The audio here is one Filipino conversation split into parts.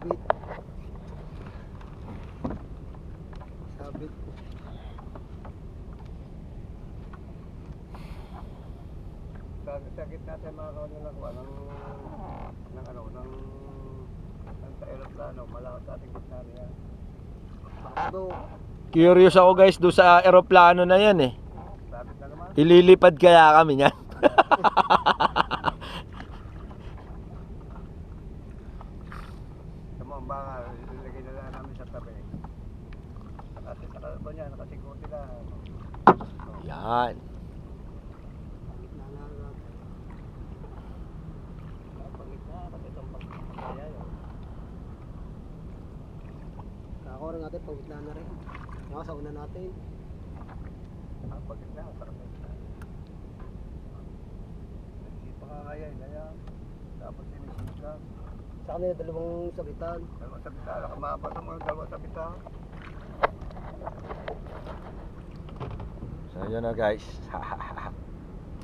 sabit. Sabit. Sa gitna tayo makakaroon ng nakuha ng sa aeroplano, malakas sa ating gitna niya. Curious ako guys do sa eroplano na yan eh. Sabit na naman. Ililipad kaya kami niyan. Tama baka ilagay na lang namin sa tabi. Nakasigurti lang. Yan. Kakaroon natin pag gitna na rin. Yung sa una natin. Pag gitna, sarap na gitna. Hindi pa kaya, kaya dapat sinisika. Sa kanila dalawang sabitan. Dalawang sabitan, nakamabas mo yung dalawang sabitan. So yun na guys.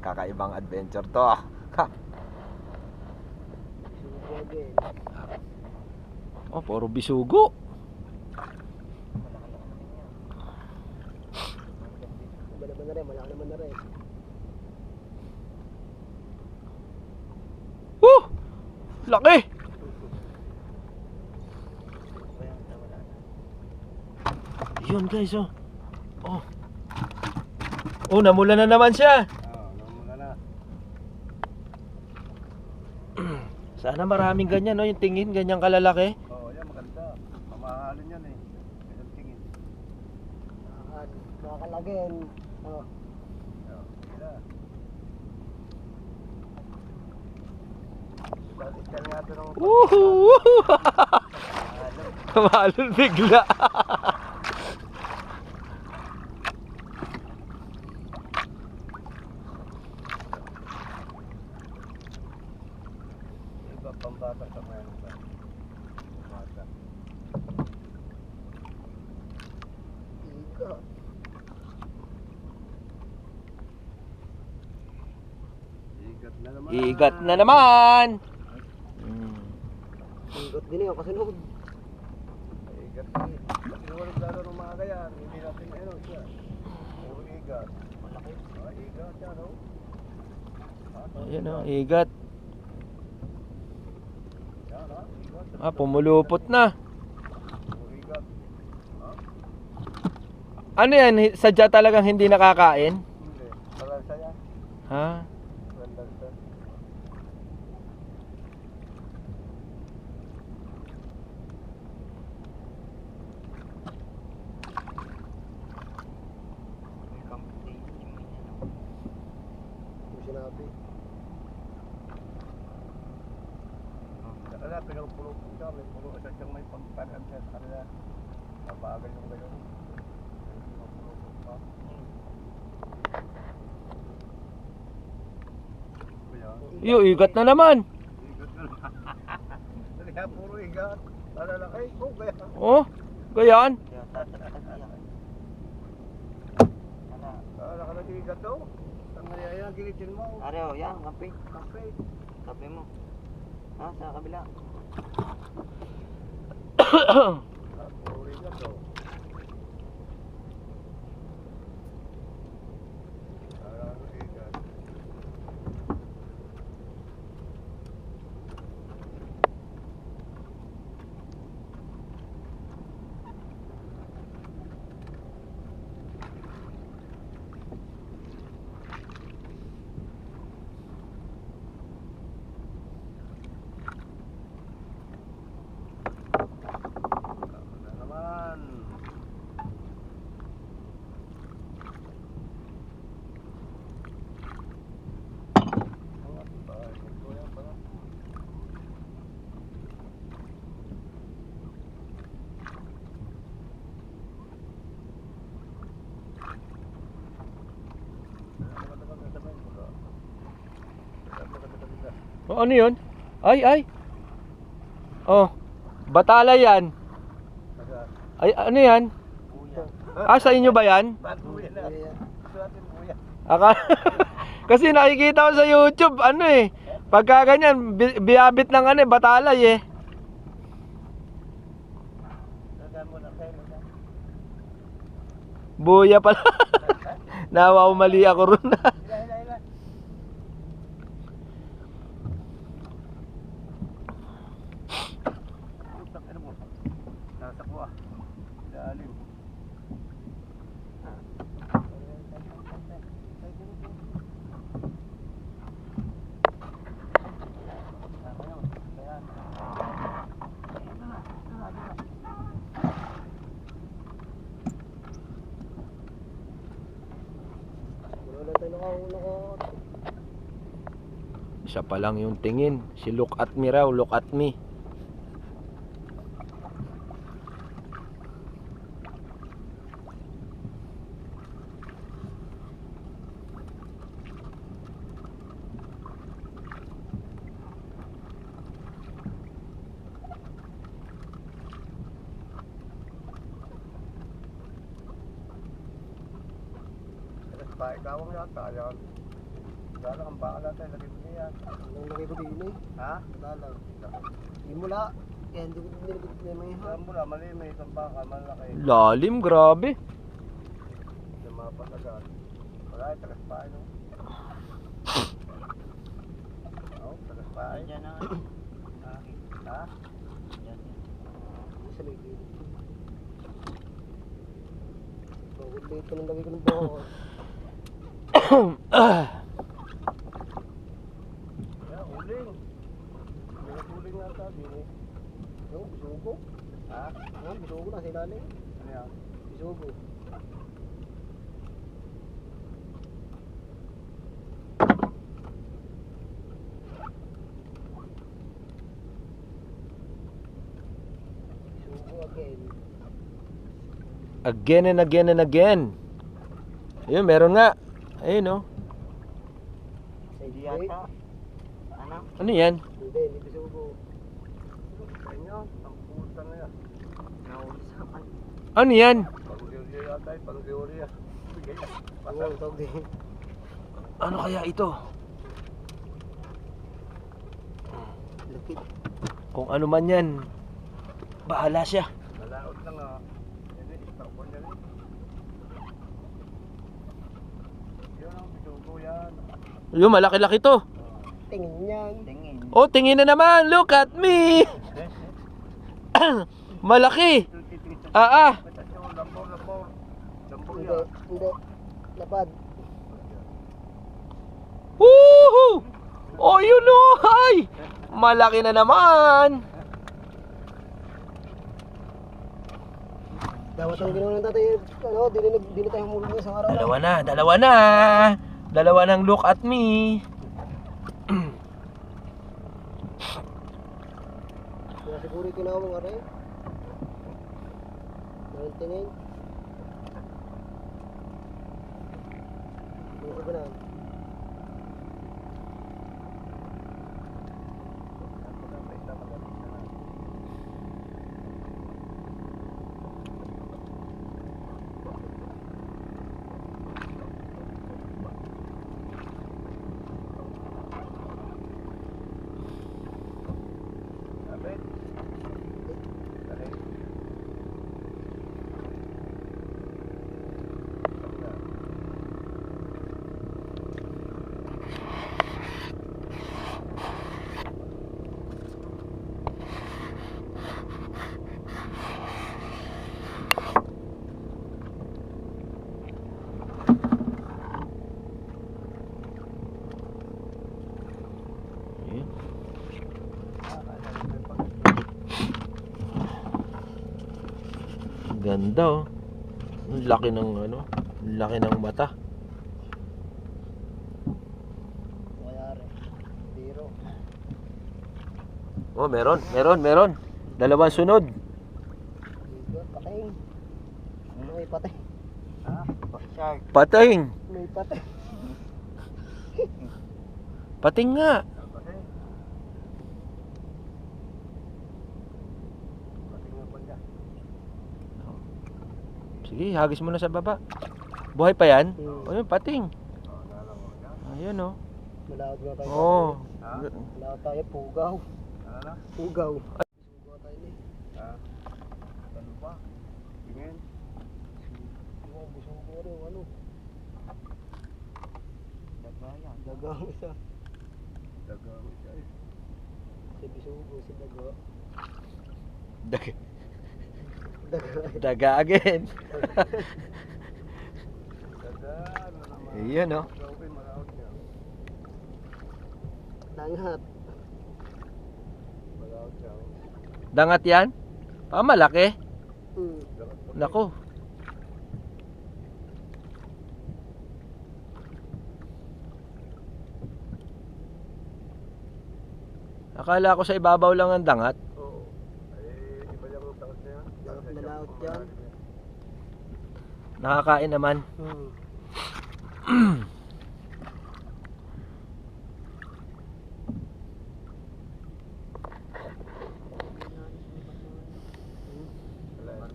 Kakaibang adventure to. Sugo din. Oh, puro bisugo. Malaki naman na rin. Laki. Yun guys oh. Oh, namula na naman siya. Namula na. Sana maraming ganyan no, yung tingin ganyan kalalaki. Oo, yan maganda. Mamahalin yan eh. Ganyan tingin. Nakakalagin. Oh. Sila. Balik ka nga ito ng Woohoo! Mahalon bigla. iba pambata sa mga ano ba? Bata. Igat na naman. Igat na naman. Igot din yun kasunod. Igat na. Inuwalag lalo ng mga kayan. Hindi natin ano siya. Puro igat. Malaki. Igat yan o. Ayan o, igat. Yan ha. Igat. Pumulupot na. Puro igat. Ano yan? Sadya talagang hindi nakakain? Hindi. Balansa yan. Ha? Balansa. Sinabi. Kaya pinagpulo siya, may pulo sa siyang may pagpanan siya sa kanila. Nabagal yung gayon. Pinagpulo pa. Yo, igat na naman. Igat na naman. Kaya puro igat. Talalaki. Kaya. Oh, gayan. Kala ka nag-igat daw. Ang mayaya, gilitin mo. Areo, yan, kape. Kape. Kape mo. Ha, sa kabila. Puro igat daw. Kala ka nag-igat. Oh, ano yun? Ay. Oh, batala yan. Ay, ano yan? Sa inyo ba yan? Buya na. Gusto natin buya. Kasi nakikita ko sa YouTube, ano pagka ganyan, biyabit ng batalay Buya pala. Nawa mali ako ron. Hila. Putak, ano mo? Nasa ko ah. Lalim. Wala tayo naka. Siya pa lang yung tingin. Si look at me raw, look at me. Ikaw ang yata yan. Dalang ang baka natin, lagi mo niya. Anong lagay ko din eh. Ha? Dalang. Di mula. Yan, hindi ko nilagay na may ha. Saan mo na, mali may isang baka, malaki. Lalim, grabe. Lumapas agad. Wala, tagas pa no? Oo, tagas pa Diyan na. Ha? Sa lagay. Bawal late ko nang lagay ko ng baka. Yeah, uling. May uling nga sa din eh. Yung bisugo. Ha? Yan, bisugo na sa ilalim. Ano yan? Bisugo. Bisugo again. Again and again and again. Ayun, meron nga. Ayun, oh. Hindi yata. Ano? Ano yan? Hindi bisugo. Kanya, ang puta na yan. Nahuli sa akin. Ano yan? Pang-georgia yata eh, pang-georgia. Sige, Oo, tawag din. Ano kaya ito? Lupit. Kung ano man yan, bahala siya. nalaot lang ah. Hindi, istakbo niya rin. Yun ang bisugo yan. Yung malaki-laki to. Tingin yan. Tingin. Oh, tingin na naman. Look at me. Malaki. Ah. Lambor. Lambor Hindi, yan. hindi. Lapad. Woohoo! Oh, yun oh. Ay! Malaki na naman. Dapat ang ginawa ng tatay, ano, di na tayo humulog ng isang araw lang. Dalawa na. Dalawa ng look at me. Kaya siguro kinawa mo nga rin. Meron tingin. Ano ka ba na? Ganda oh. Ang laki ng ano, ang laki ng mata. Kaya rin. Biro. Oh, meron. Dalawang sunod. Bigot, pating. May pating. Ha? Shark. Pating. May pating. Pating nga. Kasi patingin pa niya. Sige, hagis mo na sa baba. Buhay pa yan? Hmm. O yun, pating. Nalaman niya. Ayun oh. Malawad nga tayo. Oh. Ha? Malawad tayo, pugaw. Ano na? Pugaw. Pugaw tayo ni. Ha? Ano ba? Tingin. Yung buso Pero ano? Dagang isa. Dagang siya eh. Si Bisugo, si Dago. Daga, Dago. daga again. Daga, ano naman. Ayan, oh. Okay, malawak siya. Dangat. Malawak siya. Dangat yan? Malaki. Dagat pa. Nako. Akala ko sa ibabaw lang ang dangat. Oo. Eh, iba yung dagat niya. Dagat na laot yan. Nakakain naman. Wala yan.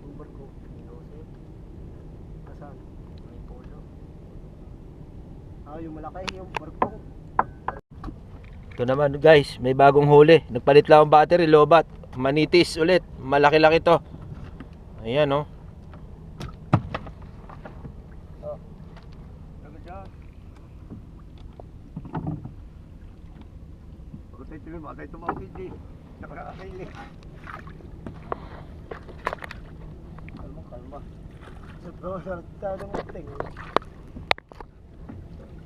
Yung barko. Nasaan? May polo. Ah, yung malaki, yung barko. Ito naman guys, may bagong huli. Nagpalit lang ang battery, lobat. Manitis ulit. Malaki-laki to. Ayan oh. Dagat dyan. Pagod tayo tuloy, mga tayo tumawid eh. Nakakakaili. Kalma, kalma. Sa ng mating.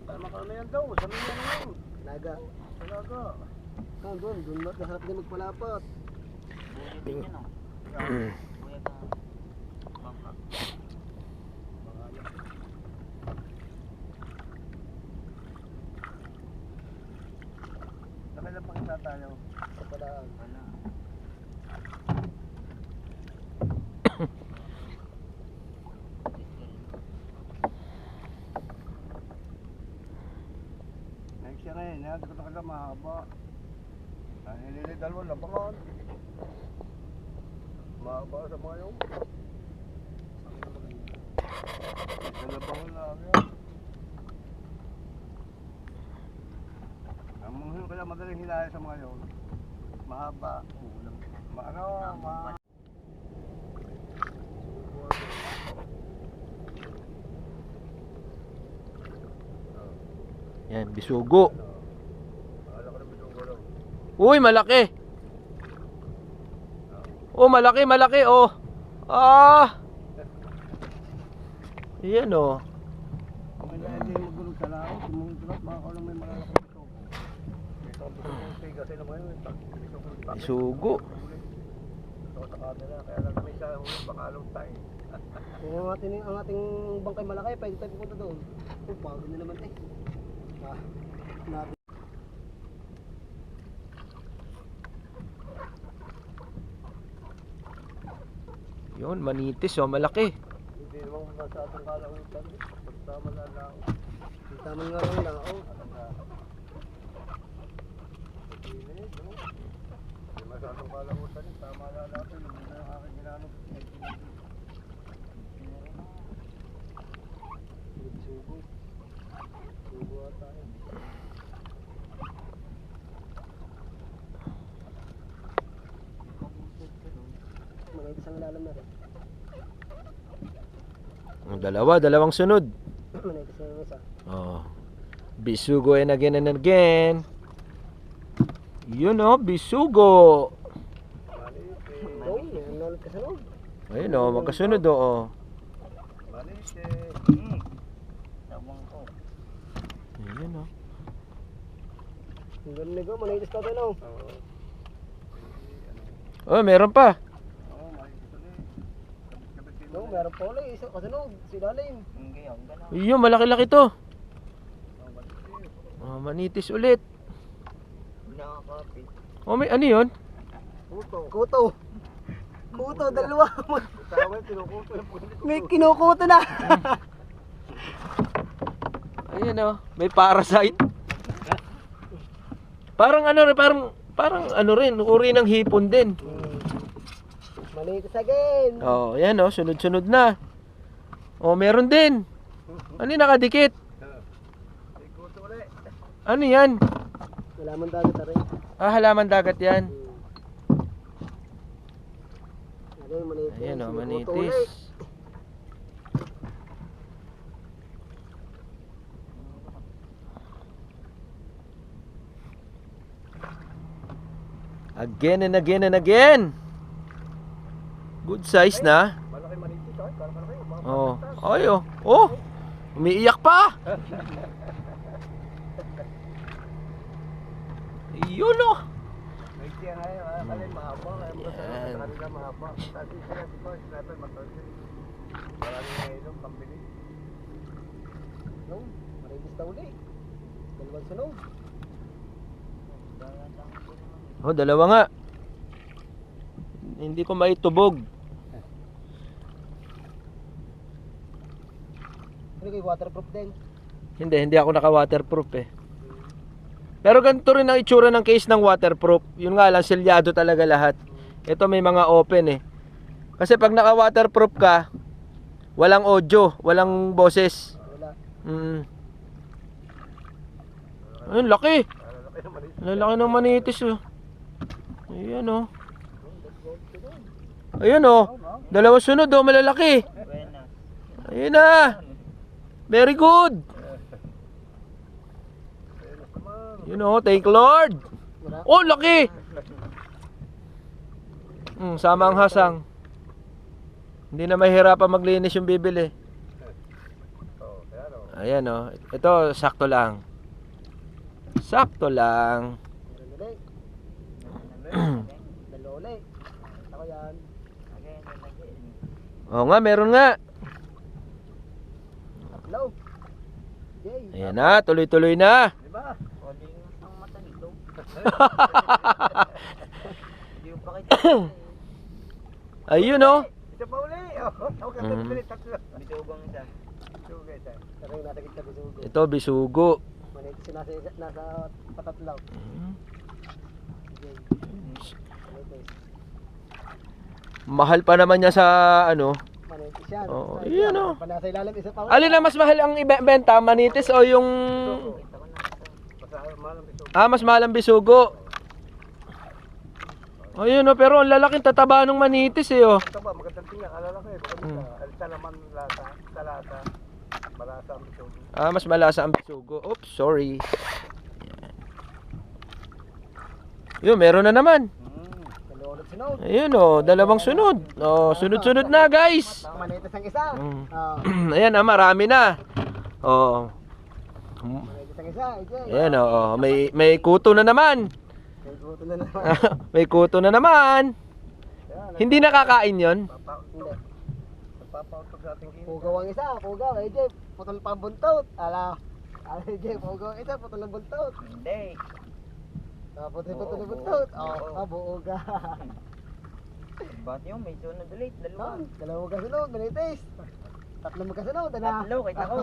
Kalma, kalma yan daw. Sabi niya na yun. Naga. Talaga. Doon masarap din magpalapat. Nakailan pa kita tayo? Kapalaan. Next year eh, hindi ko talaga mahaba. Nililidal mo, labangan. Mahaba sa mga yung. Sa labangan lang yan. Ang mga kaya madaling hilaya sa mga yung. Mahaba. Yan, bisugo. Alam ko na bisugo lang. Uy, malaki. Oh, malaki, malaki oh. Ah. Ayan oh. Kung hindi magulong sa lao, sumulot, baka ko lang may malalaki bisugo. May isang bisugo yung tiga sa ilang ngayon. Bisugo. Ito sa camera, kaya lang kami siya bakalong tayo. Yung ang ating bangkay malaki, pwede tayo pupunta doon. Oh, pagod na naman eh. Natin. Yun, manitis oh, malaki. Hindi naman masyadong kalawitan. Basta malalao. Yung tamang nga lang lao. Hindi masyadong kalawitan. Tama lalao. Hindi na yung aking ginanong. Bisugo. Bisugo ata eh. Manitis ang lalam na rin. Dalawang sunod. Manitis na yung isa. Oh. Bisugo and again and again. Yun oh, bisugo. Oh, meron na ulit kasunod. Ayun oh, magkasunod oh. Malise. Tawang ko. Ayun oh. Ang ganun na go, manitis na tayo. Oo. Oh, meron pa. Oo, malise ulit. Kabit-kabit No, meron pa ulit. Isa kasunod. Si Lalim. Ayun, malaki-laki to. Malise. Oh, manitis ulit. Nakakapit. Oh, may ano yun? Kuto. Kuto, dalawa. Tama, tinukuto yung pulit. May kinukuto na. Ayun oh, may parasite. Parang ano rin, parang ano rin, uri ng hipon din. Manitis again. Oh, ayan oh, sunod-sunod na. Oh, meron din. Ano yung nakadikit? Ikuto ulit. Ano yan? Wala man dagat na rin. Ah, halaman dagat yan. Ano yung manitis? Ayan oh, May kuto manitis. ulit. Again and again and again. Good size na. Malaki manitis, ay. Kalaki. Oh. Ay, oh. Oh. Umiiyak pa. Yun, oh. May tiyan ay, kalay mahaba. Yan. Kanila mahaba. Sabi sila, sinabi, matulsin. Maraming ngayon, pambili. No, maritis na uli. Dalawang sunog. Oh, dalawa nga. Hindi ko maitubog. Ano kayo, waterproof din? Hindi ako naka-waterproof eh. Pero ganito rin ang itsura ng case ng waterproof. Yun nga lang, selyado talaga lahat. Ito may mga open eh. Kasi pag naka-waterproof ka, walang audio, walang boses. Wala. Ayun, laki. Lalaki ng manitis. Lalaki ng manitis oh. Ayan oh. Ayan oh. Dalawa sunod oh, malalaki. Ayan na. Very good. You know, thank Lord. Wala. Oh, laki. Sama ang hasang. Hindi na mahirapan maglinis yung bibili. Oh, kaya no. Ayan oh. Ito, sakto lang. Sakto lang. Meron ulit. Dalawa ulit. Ako yan. Oo nga, meron nga. Tatlo. Yay. Ayan na, tuloy-tuloy na. Di ba? Ayun oh. Isa pa uli. Ako kasi bili, tatlo. Bitugong isa. Suga isa. Saka yung nasa gitna bisugo. Ito, bisugo. Manitis yung nasa patatlaw. Yay. Manitis. Mahal pa naman niya sa ano. Manitis yan. Oo, Ay, yun, oh. Panasa ilalim, isa pa. Alin na mas mahal ang ibenta, manitis o yung... Malang ito. Mas mahal ang bisugo. Ayun oh, pero ang lalaking tataba ng manitis eh oh. Ito ba, magandang tingnan. Alala ko eh. Alita naman lasa. Salasa. Malasa ang bitugo. Mas malasa ang bisugo. Oops, sorry. Yun, meron na naman. Dalawa ulit sunod. Ayun oh, dalawang sunod. Oh, sunod-sunod na guys. Manitis ang isa. Ayan marami na. Oh. Manitis ang isa. Ayan oh, may kuto na naman. May guto na naman. May kuto na naman. Hindi nakakain 'yon. Hindi. Nagpapautok sa ating kino. Pugaw ang isa. Pugaw. AJ, putol pa ang buntot. AJ, pugaw ang isa. Putol ang buntot. Hindi. Putol ang buntot. Buuga. Ba't yun? May sunod ulit. Dalawa. Dalawa magkasunod. Manitis. Tatlo magkasunod. Tatlo, kita ko.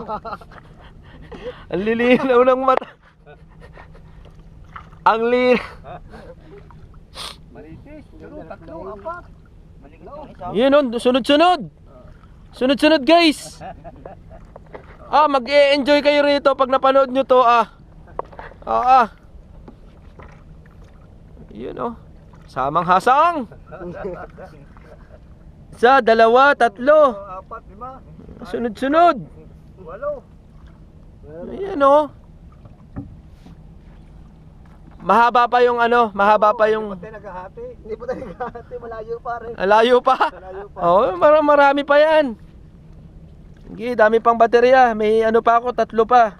Ang lilinaw ng mata. Ang Manitis. Tatlo, apat. Malikot yung isa. Yun oh, sunod-sunod. Sunod-sunod guys. Mag-e-enjoy kayo rito pag napanood nyo to Yun oh. Samang hasang. Isa, dalawa, tatlo. Apat, lima. Sunod-sunod. Walo. Ayan oh. Mahaba pa yung mahaba pa yung Pati naghahati. Hindi pa tayo nagkahati. Malayo pa rin. layo pa. Malayo pa. Oh, marami pa yan. Sige, dami pang baterya. May pa ako, 3 pa.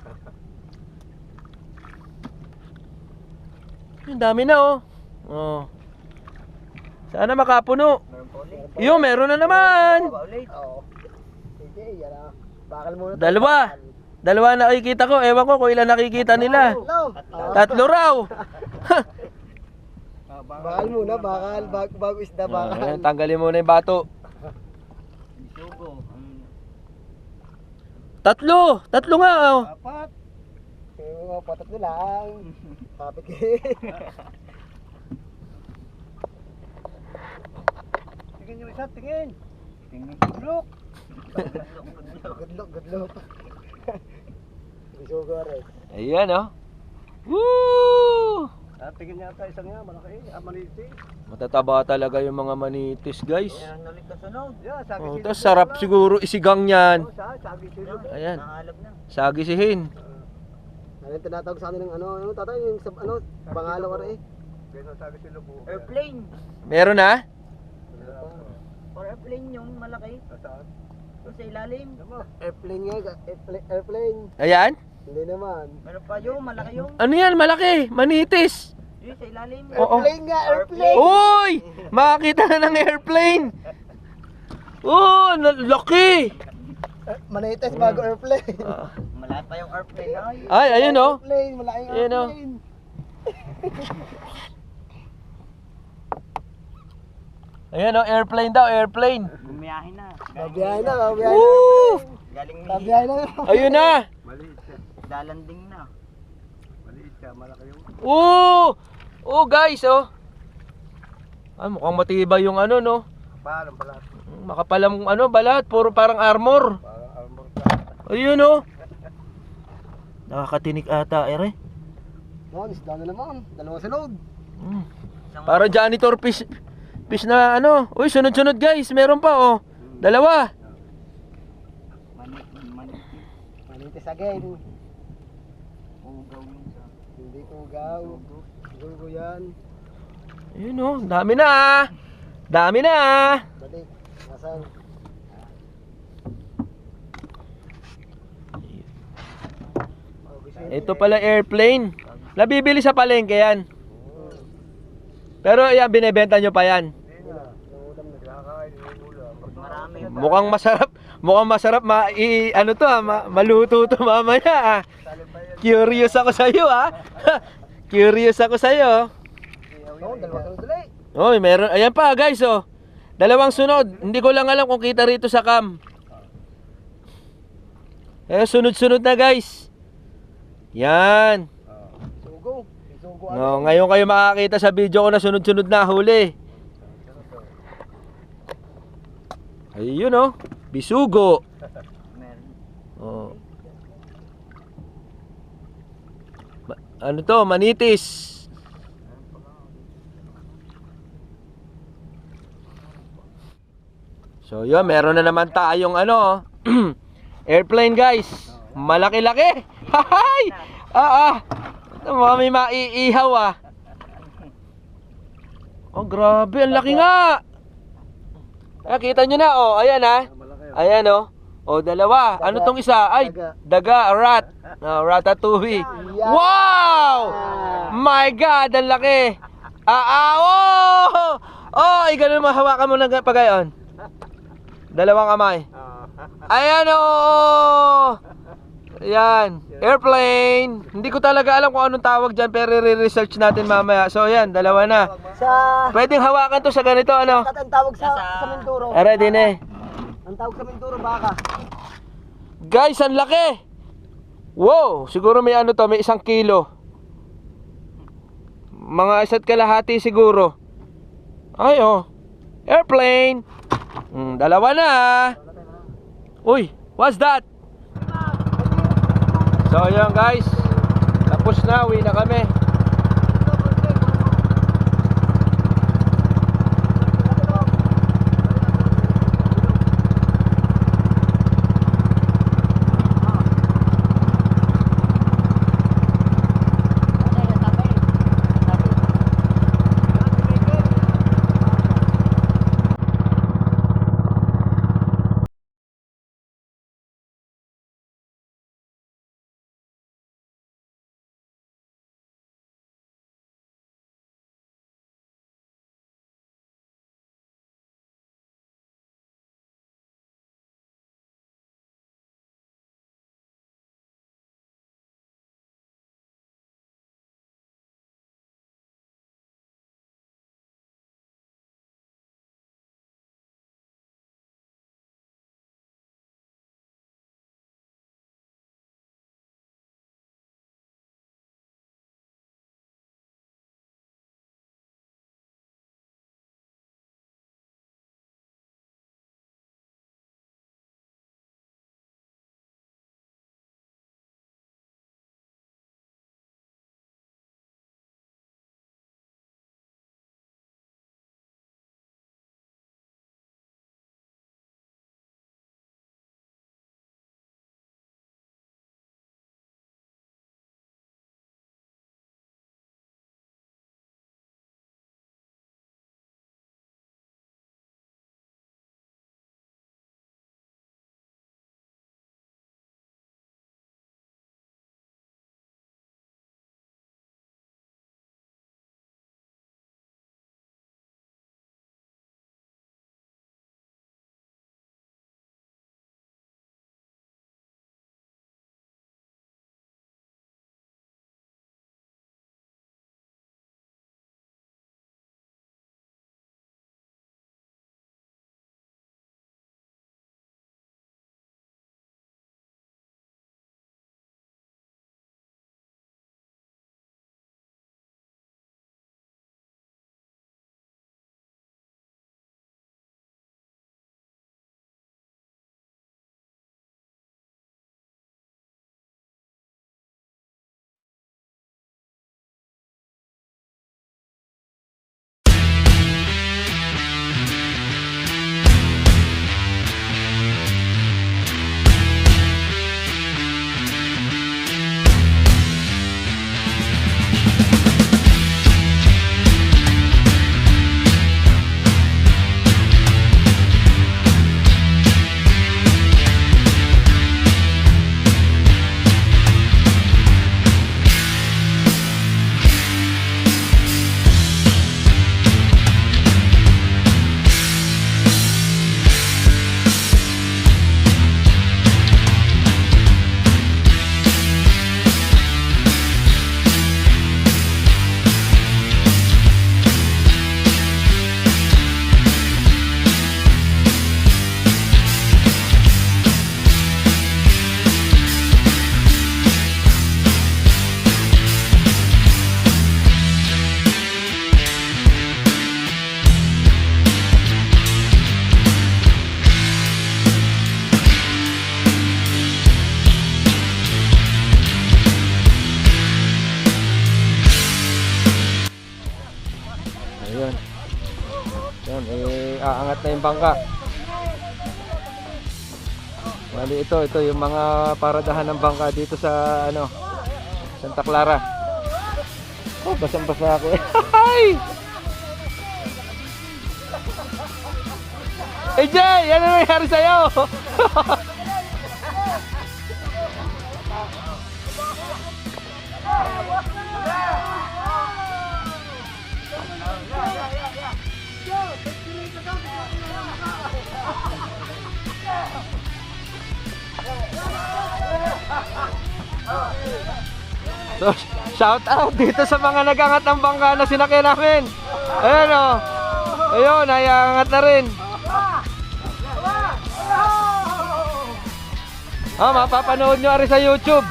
Yung dami na oh. Oh. Sana makapuno. Meron po ulit. Yung meron na naman. Dalawa ulit. Oo. AJ, yan ah. Bakal muna. Dalawa nakikita ko. Ewan ko kung ilan nakikita nila. Tatlo. 3 raw. Bakal muna. Bakal. Bago isda. Bakal. Ayan, tanggalin muna yung bato. Bisugo. 3 nga oh. Apat. Patatlo lang. Kapit kayo. Tingin yung isa, tingin. Tingin. Look. Good look. Bisugo rin. Ayan oh. Woo! Tingin yata isang nga, malaki. Manitis. Matataba talaga yung mga manitis guys. Meron ulit na sunod. Yeah, sabi Oh, sila. tas sarap siguro isigang yan. Sabi sila. Ayan. Nahalab na. Sagisihin. Ano yung tinatawag sa akin ng tatay yung bangalaw rin eh. Ganun sabi si Lubo. Airplane. Meron na? Or airplane yung malaki. Nasaan? Yung sa ilalim. Naman. Airplane nga, airplane. Ayan. Hindi naman. Meron pa yung malaki yung. Ano yan? Malaki. Manitis. Yung sa ilalim. Oo. Airplane nga, airplane. Uy! Makakita na ng airplane. Oh, laki. Manites bago airplane. Malaki pa yung airplane. Ay. Ay, ayun oh. Airplane, malaking Ayun, oh. airplane. Ayan oh, airplane daw, airplane. Bumiyahin na. Babiyahin na, babiyahin na. Woo! Galing ni. Babiyahin na. Ayun na. Maliit siya. Dalanding na. Maliit siya. Malaki yung... Oh! Oh guys, oh. Ah, mukhang matibay yung ano, no. Parang pala. Makapalang ano, balat, puro parang armor. Parang armor ka. Ayun oh. Nakakatinik ata, ere. Noon, isda na naman. Dalawang sunod. Mm. Para janitor fish na ano. Uy, sunod-sunod guys, meron pa oh. Dalawa. Manites again. Ugaw yung sa. Hindi ugaw. Gugo yan. Ayun oh, dami na ah. Dami na ah. Balik. Nasaan? Ito pala airplane. Nabibili sa palengke yan. Pero yan, binebenta nyo pa yan. Hindi na. Nangulam na. Nakakain. Nangulam. Marami. Mukhang masarap. Mukhang masarap ano to ah, maluto to mamaya ah. Curious ako sa iyo ah. Curious ako sa iyo. Noon, dalawang sunod ulit. Oy, meron. Ayan pa guys oh. Dalawang sunod. Hindi ko lang alam kung kita rito sa cam. Sunod-sunod na guys. Yan. Sugo. Sugo No, ngayon kayo makakita sa video ko na sunod-sunod na huli. Ayun oh. Bisugo. Meron. Oh. Ano to? Manitis. So yun, meron na naman tayong ano, airplane guys. Malaki-laki. Hahay! Ito mga may maiihaw ah. Oh grabe, ang laki nga. Nakita nyo na oh, ayan ah. Ayan oh. Oh, dalawa. Ano tong isa? Ay, daga, rat. Ratatouille. Wow! My God, ang laki. Oh! Oh, ganun mahawakan mo ng pagayon. Dalawang kamay. Ayan oh! Ayan, airplane. Hindi ko talaga alam kung anong tawag dyan, pero re-research natin mamaya. So ayan, dalawa na. Sa... Pwedeng hawakan to sa ganito, ano? Ang tawag sa Mindoro. Ready na eh. Ang tawag sa Mindoro, baka. Guys, ang laki! Wow! Siguro may ano to, may 1 kilo. Mga 1.5 siguro. Ay oh. Airplane! Dalawa na. Uy, what's that? So yun guys. Tapos na, uwi na kami. aangat na yung bangka. Bali ito yung mga paradahan ng bangka dito sa ano, Santa Clara. Oh, basang-basa ako. Ay! Hey Jay, ano nangyari sa'yo? So, shout out dito sa mga nag-angat ng bangka na sinakyan namin. Ayan o. Ayun, nayangat na rin. Ah, mapapanood nyo rin sa YouTube.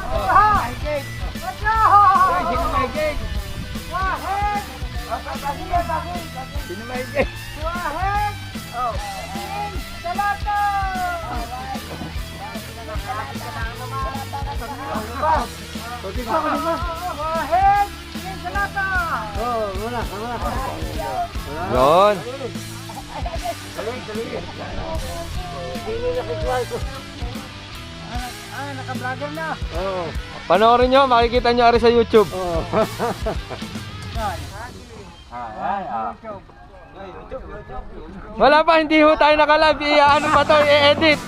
Yun. Naka-vlogger na. Panoorin nyo, makikita nyo rin sa YouTube. Wala pa, hindi ho tayo naka-live. Ano pa to, i-edit.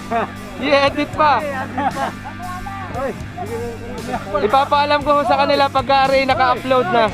I-edit pa. Ipapaalam ko ho sa kanila pag-aari naka-upload na.